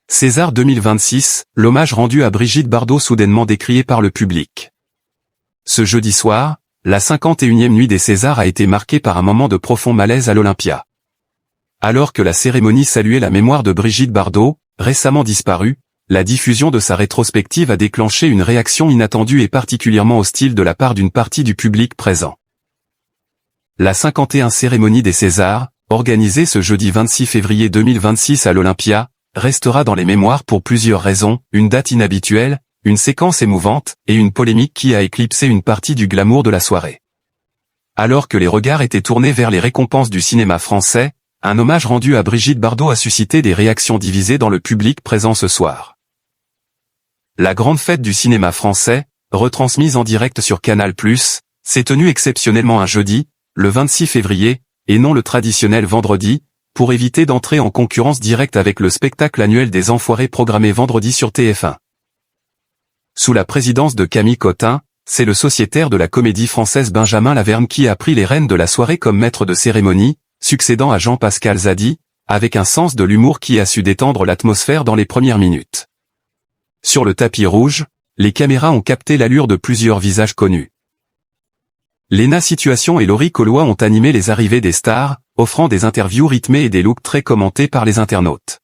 César 2026, l'hommage rendu à Brigitte Bardot soudainement décrié par le public. Ce jeudi soir, la 51e nuit des Césars a été marquée par un moment de profond malaise à l'Olympia. Alors que la cérémonie saluait la mémoire de Brigitte Bardot, récemment disparue, la diffusion de sa rétrospective a déclenché une réaction inattendue et particulièrement hostile de la part d'une partie du public présent. La 51e cérémonie des Césars, organisée ce jeudi 26 février 2026 à l'Olympia, restera dans les mémoires pour plusieurs raisons, une date inhabituelle, une séquence émouvante, et une polémique qui a éclipsé une partie du glamour de la soirée. Alors que les regards étaient tournés vers les récompenses du cinéma français, un hommage rendu à Brigitte Bardot a suscité des réactions divisées dans le public présent ce soir. La grande fête du cinéma français, retransmise en direct sur Canal+, s'est tenue exceptionnellement un jeudi, le 26 février, et non le traditionnel vendredi, pour éviter d'entrer en concurrence directe avec le spectacle annuel des Enfoirés programmé vendredi sur TF1. Sous la présidence de Camille Cotin, c'est le sociétaire de la comédie française Benjamin Laverne qui a pris les rênes de la soirée comme maître de cérémonie, succédant à Jean-Pascal Zadi, avec un sens de l'humour qui a su détendre l'atmosphère dans les premières minutes. Sur le tapis rouge, les caméras ont capté l'allure de plusieurs visages connus. Léna Situation et Laurie Collois ont animé les arrivées des stars, offrant des interviews rythmées et des looks très commentés par les internautes.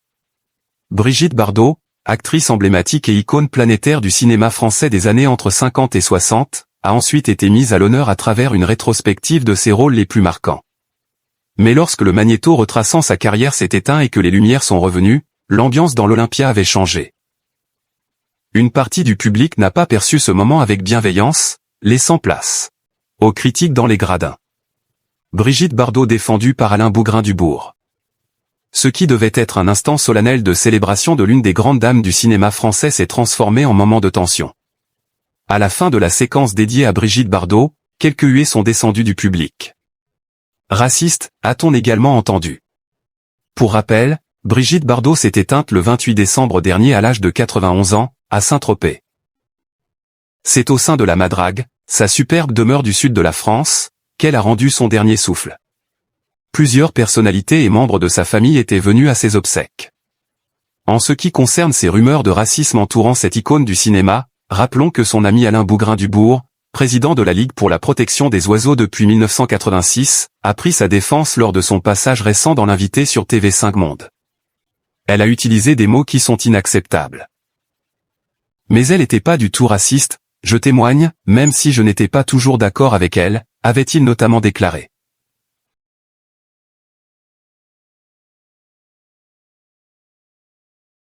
Brigitte Bardot, actrice emblématique et icône planétaire du cinéma français des années entre 50 et 60, a ensuite été mise à l'honneur à travers une rétrospective de ses rôles les plus marquants. Mais lorsque le magnéto retraçant sa carrière s'est éteint et que les lumières sont revenues, l'ambiance dans l'Olympia avait changé. Une partie du public n'a pas perçu ce moment avec bienveillance, laissant place aux critiques dans les gradins. Brigitte Bardot défendue par Alain Bougrain-Dubourg. Ce qui devait être un instant solennel de célébration de l'une des grandes dames du cinéma français s'est transformé en moment de tension. À la fin de la séquence dédiée à Brigitte Bardot, quelques huées sont descendues du public. Raciste, a-t-on également entendu. Pour rappel, Brigitte Bardot s'est éteinte le 28 décembre dernier à l'âge de 91 ans, à Saint-Tropez. C'est au sein de la Madrague, sa superbe demeure du sud de la France, qu'elle a rendu son dernier souffle. Plusieurs personnalités et membres de sa famille étaient venus à ses obsèques. En ce qui concerne ces rumeurs de racisme entourant cette icône du cinéma, rappelons que son ami Alain Bougrain-Dubourg, président de la Ligue pour la protection des oiseaux depuis 1986, a pris sa défense lors de son passage récent dans l'invité sur TV5 Monde. Elle a utilisé des mots qui sont inacceptables. Mais elle n'était pas du tout raciste, je témoigne, même si je n'étais pas toujours d'accord avec elle, avait-il notamment déclaré.